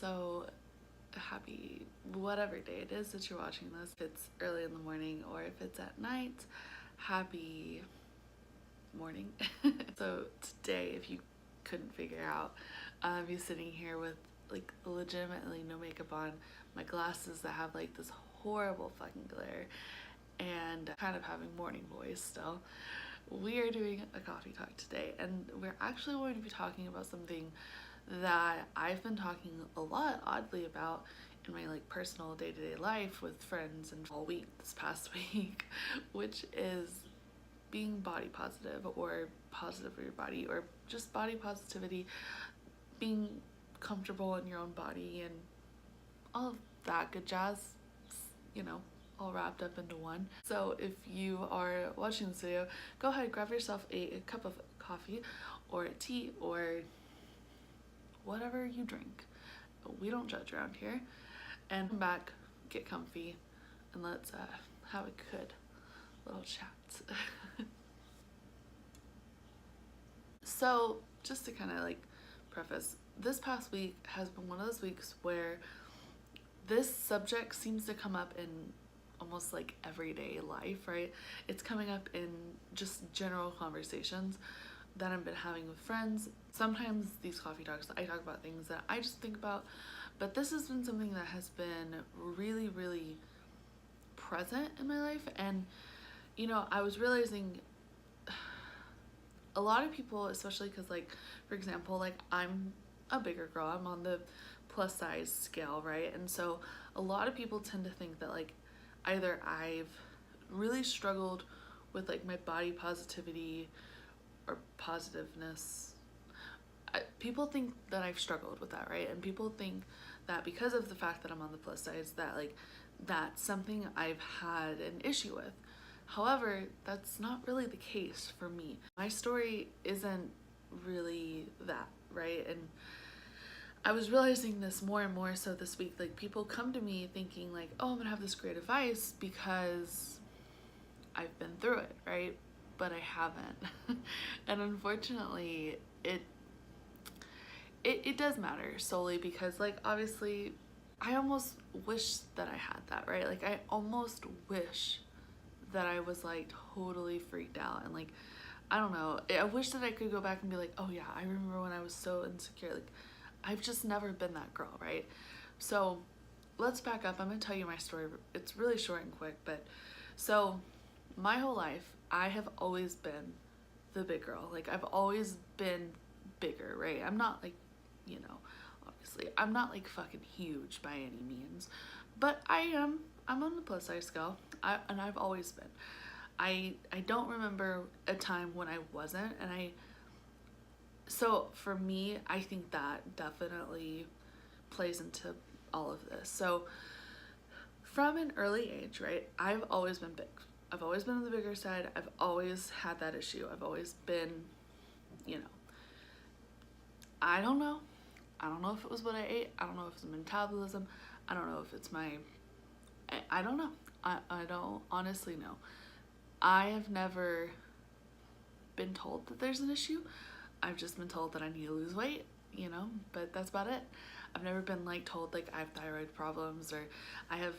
So happy whatever day it is that you're watching this. If it's early in the morning or if it's at night, happy morning. So today, if you couldn't figure out, I'm sitting here with like legitimately no makeup on, my glasses that have like this horrible fucking glare, and kind of having morning voice still. We are doing a coffee talk today, and we're actually going to be talking about something that I've been talking a lot, oddly, about in my like personal day-to-day life with friends and all week this past week, which is being body positive or positive for your body, or just body positivity, being comfortable in your own body and all of that good jazz, you know, all wrapped up into one. So if you are watching this video, go ahead, grab yourself a cup of coffee or tea or whatever you drink. We don't judge around here. And come back, get comfy, and let's have a good little chat. So just to kind of like preface, this past week has been one of those weeks where this subject seems to come up in almost like everyday life, right? It's coming up in just general conversations that I've been having with friends. Sometimes these coffee talks, I talk about things that I just think about, but this has been something that has been really, really present in my life. And, you know, I was realizing a lot of people, especially because, like, for example, like, I'm a bigger girl, I'm on the plus size scale, right? And so a lot of people tend to think that, like, either I've really struggled with like my body positivity or positiveness. People think that I've struggled with that, right? And people think that because of the fact that I'm on the plus size, that like that's something I've had an issue with. However, that's not really the case for me. My story isn't really that, right? And I was realizing this more and more so this week. Like, people come to me thinking like, oh, I'm gonna have this great advice because I've been through it, right? But I haven't. And unfortunately, it does matter solely because, like, obviously I almost wish that I had that, right? Like, I almost wish that I was like totally freaked out and like, I don't know, I wish that I could go back and be like, oh yeah, I remember when I was so insecure. Like, I've just never been that girl, right? So let's back up. I'm gonna tell you my story. It's really short and quick, but so my whole life I have always been the big girl. Like, I've always been bigger, right? I'm not like, you know, obviously I'm not like fucking huge by any means, but I'm on the plus size scale. And I've always been. I don't remember a time when I wasn't, and so for me, I think that definitely plays into all of this. So from an early age, right, I've always been big. I've always been on the bigger side. I've always had that issue. I've always been, you know, I don't know. I don't know if it was what I ate. I don't know if it's metabolism. I don't know if it's I don't know. I don't honestly know. I have never been told that there's an issue. I've just been told that I need to lose weight, you know, but that's about it. I've never been like told like I have thyroid problems or I've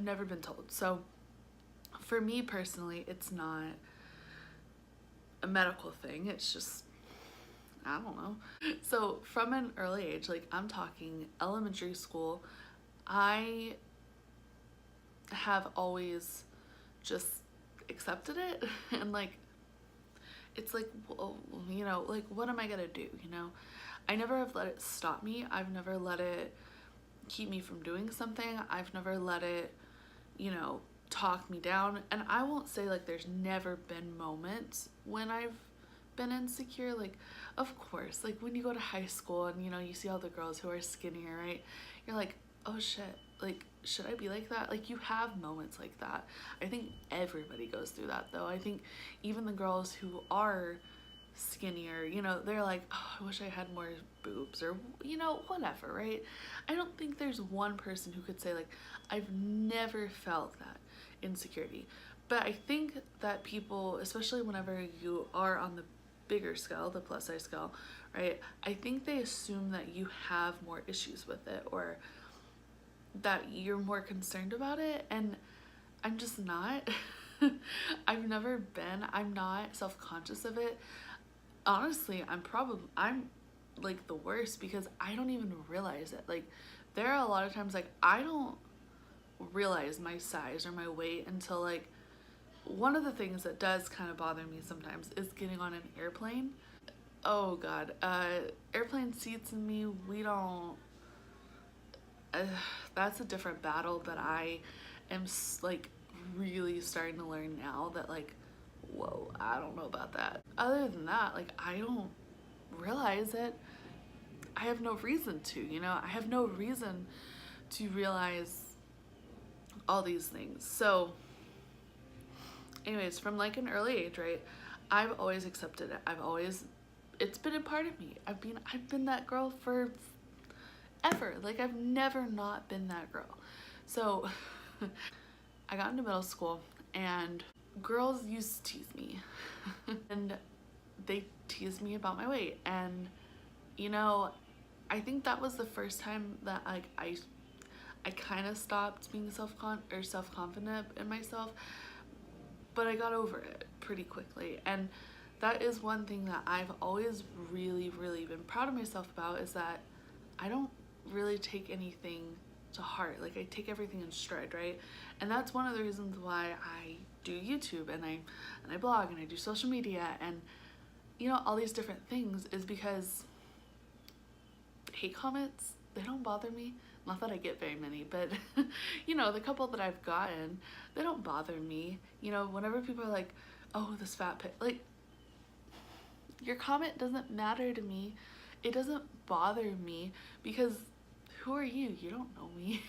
never been told. So for me personally, it's not a medical thing. It's just, I don't know. So from an early age, like I'm talking elementary school, I have always just accepted it and like, it's like, well, you know, like, what am I gonna do, you know? I never have let it stop me. I've never let it keep me from doing something. I've never let it, you know, talk me down. And I won't say like there's never been moments when I've been insecure. Like, of course, like when you go to high school and, you know, you see all the girls who are skinnier, right? You're like, oh shit, like, should I be like that? Like, you have moments like that. I think everybody goes through that though. I think even the girls who are skinnier, you know, they're like, oh, I wish I had more boobs, or, you know, whatever, right? I don't think there's one person who could say like, I've never felt that insecurity. But I think that people, especially whenever you are on the bigger scale, the plus size scale, right? I think they assume that you have more issues with it, or that you're more concerned about it, and I'm just not. I've never been. I'm not self-conscious of it. Honestly, I'm like the worst because I don't even realize it. Like, there are a lot of times like I don't realize my size or my weight until like, one of the things that does kind of bother me sometimes is getting on an airplane. Oh god, airplane seats and me, we don't, uh, that's a different battle that I am like really starting to learn now, that like, whoa, I don't know about that. Other than that, like, I don't realize it. I have no reason to, you know, I have no reason to realize all these things. So anyways, from like an early age, right, I've always accepted it. It's been a part of me. I've been that girl for ever. Like, I've never not been that girl. So I got into middle school and girls used to tease me and they teased me about my weight, and you know, I think that was the first time that like I kind of stopped being self-confident in myself, but I got over it pretty quickly. And that is one thing that I've always really, really been proud of myself about, is that I don't really take anything to heart. Like, I take everything in stride, right? And that's one of the reasons why I do YouTube and I blog and I do social media and, you know, all these different things, is because hate comments, they don't bother me. Not that I get very many, but you know, the couple that I've gotten, they don't bother me. You know, whenever people are like, oh, this fat pig, like, your comment doesn't matter to me. It doesn't bother me, because who are you? You don't know me.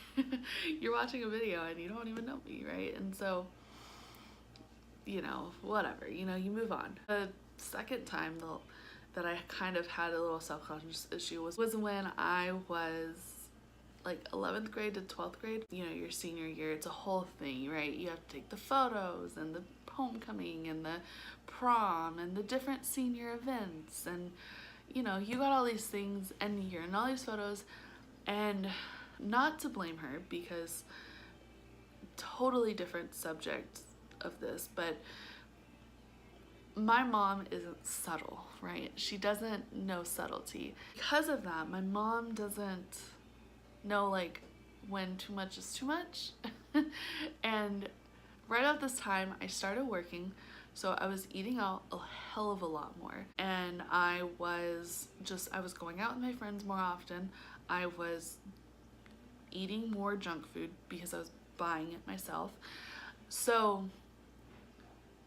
You're watching a video and you don't even know me, right? And so, you know, whatever, you know, you move on. The second time though that I kind of had a little self-conscious issue was when I was like 11th grade to 12th grade. You know, your senior year, it's a whole thing, right? You have to take the photos and the homecoming and the prom and the different senior events, and you know, you got all these things and you're in all these photos. And not to blame her, because totally different subject of this, but my mom isn't subtle, right? She doesn't know subtlety. Because of that, my mom doesn't know like when too much is too much. And right at this time I started working, so I was eating out a hell of a lot more, and I was going out with my friends more often. I was eating more junk food because I was buying it myself. So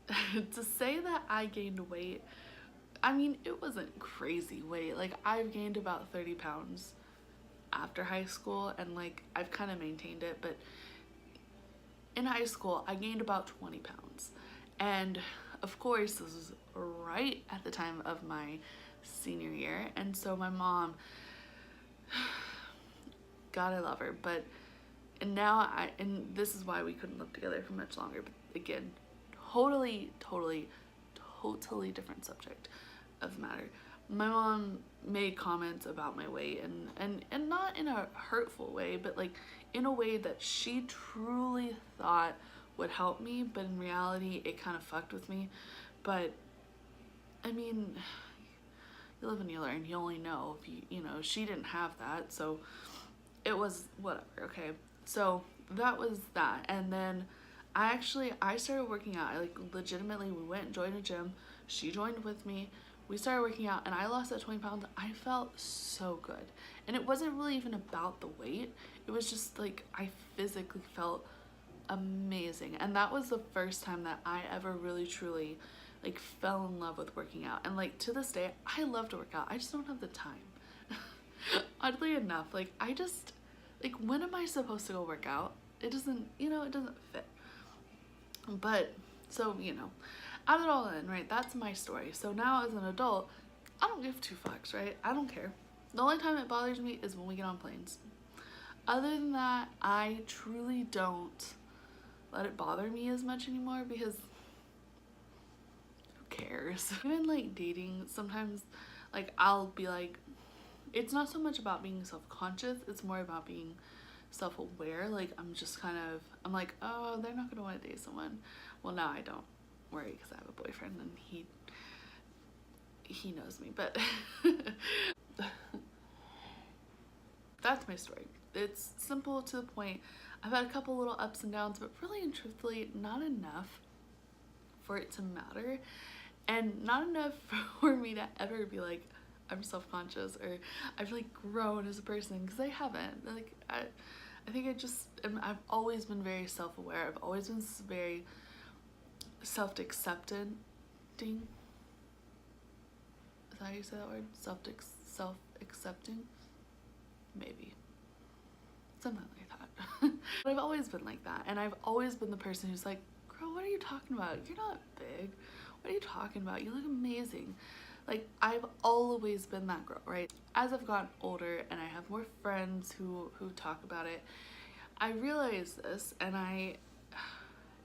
to say that I gained weight, I mean, it wasn't crazy weight. Like, I've gained about 30 pounds after high school, and like, I've kind of maintained it, but in high school I gained about 20 pounds. And of course, this was right at the time of my senior year, and so my mom, God, I love her, but and this is why we couldn't live together for much longer. But again, totally different subject of the matter. My mom made comments about my weight, and not in a hurtful way, but like in a way that she truly thought would help me, but in reality it kind of fucked with me. But I mean, you live and you learn. You only know if you know, she didn't have that, so it was whatever. Okay, so that was that. And then I started working out. I like legitimately, we went and joined a gym. She joined with me. We started working out and I lost that 20 pounds. I felt so good. And it wasn't really even about the weight. It was just like, I physically felt amazing. And that was the first time that I ever really truly like fell in love with working out. And like, to this day, I love to work out. I just don't have the time. Oddly enough, like, I just, like, when am I supposed to go work out? It doesn't, you know, it doesn't fit. But so, you know, add it all in, right? That's my story. So now as an adult, I don't give two fucks, right? I don't care. The only time it bothers me is when we get on planes. Other than that, I truly don't let it bother me as much anymore, because who cares? Even like dating, sometimes like I'll be like, it's not so much about being self-conscious, it's more about being self-aware. Like I'm like, oh, they're not gonna want to date someone. Well, now I don't worry because I have a boyfriend and he knows me, but that's my story. It's simple, to the point. I've had a couple little ups and downs, but really and truthfully not enough for it to matter, and not enough for me to ever be like I'm self-conscious or I've like grown as a person, because I haven't. Like I think I've always been very self-aware. I've always been very self-accepting. Is that how you say that word? Self-accepting? Maybe. Something like that. But I've always been like that, and I've always been the person who's like, girl, what are you talking about? You're not big. What are you talking about? You look amazing. Like, I've always been that girl, right? As I've gotten older and I have more friends who talk about it, I realize this, and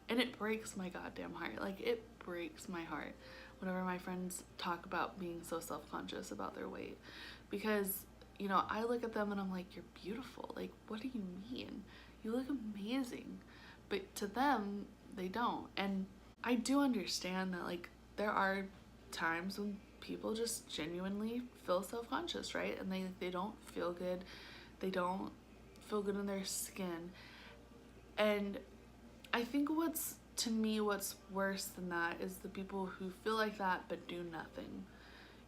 it breaks my goddamn heart. Like, it breaks my heart whenever my friends talk about being so self-conscious about their weight, because, you know, I look at them and I'm like, you're beautiful. Like, what do you mean? You look amazing. But to them, they don't. And I do understand that, like, there are times when people just genuinely feel self-conscious, right? And they don't feel good. They don't feel good in their skin. And I think what's worse than that is the people who feel like that but do nothing.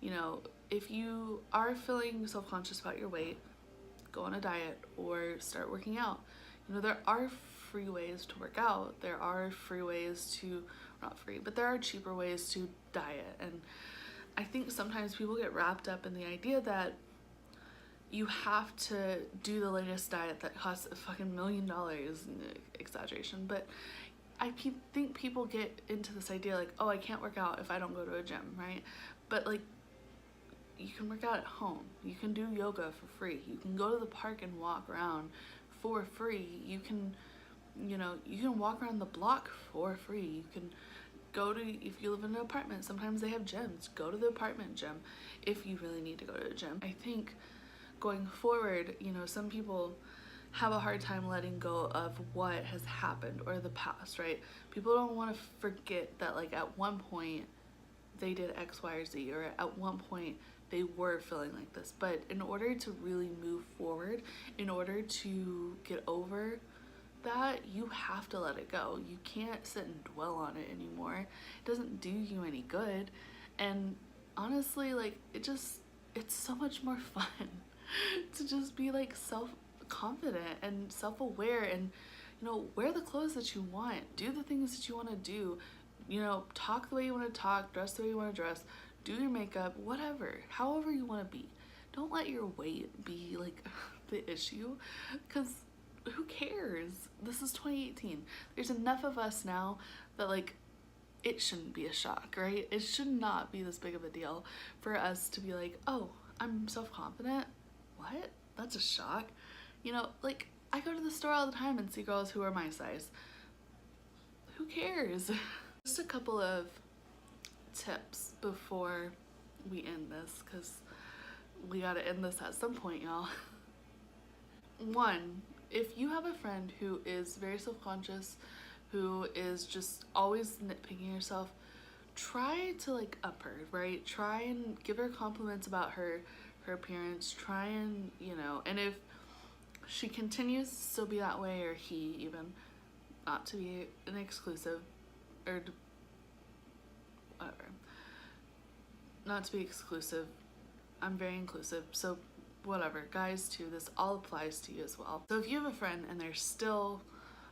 You know, if you are feeling self-conscious about your weight, go on a diet or start working out. You know, there are free ways to work out. There are free ways to, not free, but there are cheaper ways to diet. And I think sometimes people get wrapped up in the idea that you have to do the latest diet that costs a fucking $1 million, exaggeration, but I think people get into this idea like, oh, I can't work out if I don't go to a gym, right? But like, you can work out at home. You can do yoga for free. You can go to the park and walk around for free. You can, you know, you can walk around the block for free. You can go to, if you live in an apartment, sometimes they have gyms. Go to the apartment gym if you really need to go to a gym. I think going forward, you know, some people have a hard time letting go of what has happened or the past, right? People don't want to forget that, like, at one point they did X, Y, or Z, or at one point they were feeling like this. But in order to really move forward, in order to get over that, you have to let it go. You can't sit and dwell on it anymore. It doesn't do you any good. And honestly, like, it's so much more fun to just be like self-confident and self-aware, and, you know, wear the clothes that you want, do the things that you want to do, you know, talk the way you want to talk, dress the way you want to dress, do your makeup, whatever, however you want to be. Don't let your weight be like the issue, because who cares? This is 2018. There's enough of us now that, like, it shouldn't be a shock, right? It should not be this big of a deal for us to be like, oh, I'm self-confident. What? That's a shock. You know, like, I go to the store all the time and see girls who are my size. Who cares? Just a couple of tips before we end this, because we gotta end this at some point, y'all. One, if you have a friend who is very self-conscious, who is just always nitpicking herself, try to, like, up her, right? Try and give her compliments about her appearance. Try and, you know, and if she continues to still be that way, or he even, not to be an exclusive, or whatever, not to be exclusive, I'm very inclusive, so whatever, guys too, this all applies to you as well. So if you have a friend and they're still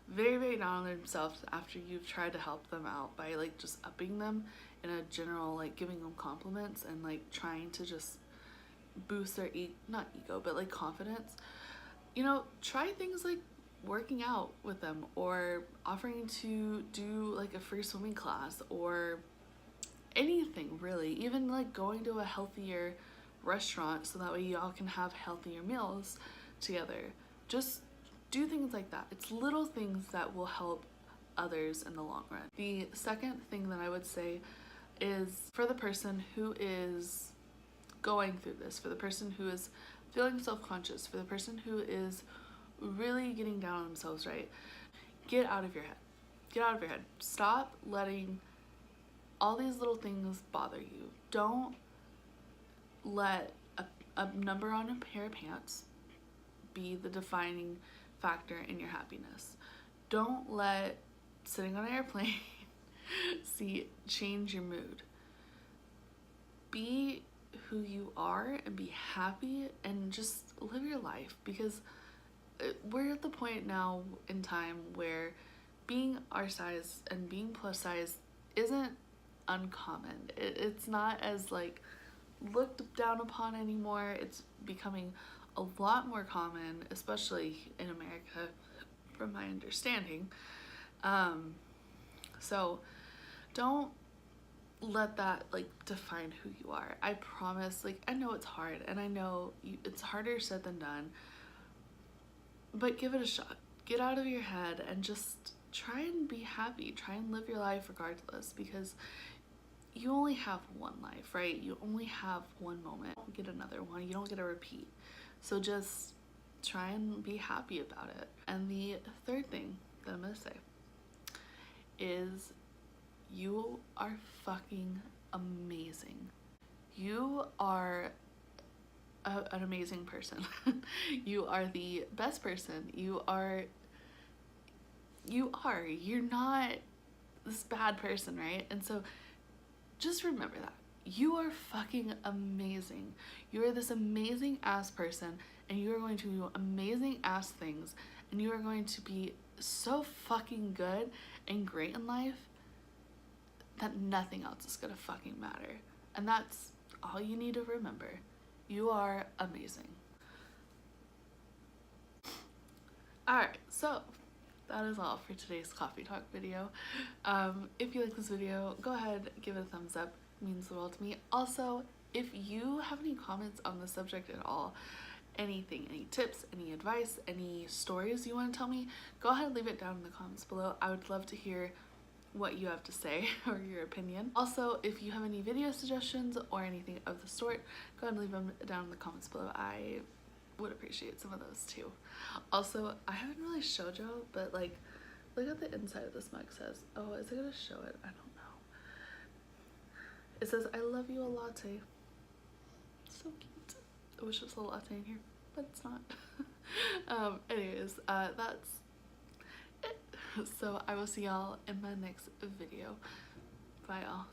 very, very down on themselves after you've tried to help them out by, like, just upping them in a general, like, giving them compliments and, like, trying to just boost their not ego, but, like, confidence, you know, try things like working out with them, or offering to do, like, a free swimming class, or anything really, even, like, going to a healthier restaurant so that way y'all can have healthier meals together. Just do things like that. It's little things that will help others in the long run. The second thing that I would say is, for the person who is going through this, for the person who is feeling self-conscious, for the person who is really getting down on themselves, right? Get out of your head. Get out of your head. Stop letting all these little things bother you. Don't let a number on a pair of pants be the defining factor in your happiness. Don't let sitting on an airplane change your mood. Be who you are and be happy and just live your life, because we're at the point now in time where being our size and being plus size isn't uncommon. It's not as like looked down upon anymore. It's becoming a lot more common, especially in America, from my understanding. So don't let that like define who you are. I promise, like, I know it's hard, and I know it's harder said than done, but give it a shot. Get out of your head and just try and be happy. Try and live your life regardless, because you only have one life, right? You only have one moment. You don't get another one. You don't get a repeat. So just try and be happy about it. And the third thing that I'm gonna say is you are fucking amazing. You are an amazing person. You are the best person. You're not this bad person, right? And so just remember that. You are fucking amazing. You are this amazing ass person, and you are going to do amazing ass things, and you are going to be so fucking good and great in life that nothing else is gonna fucking matter. And that's all you need to remember. You are amazing. Alright, so that is all for today's coffee talk video. If you like this video, go ahead, give it a thumbs up. It means the world to me. Also, if you have any comments on the subject at all, anything, any tips, any advice, any stories you want to tell me, go ahead and leave it down in the comments below. I would love to hear what you have to say or your opinion. Also, if you have any video suggestions or anything of the sort, go ahead and leave them down in the comments below. I would appreciate some of those too. Also, I haven't really showed y'all, but like, look at the inside of this mug. Says, oh, is it gonna show it? I don't know. It says, I love you, a latte. So cute. I wish there was a latte in here, but it's not. Anyways, that's it. So I will see y'all in my next video. Bye, y'all.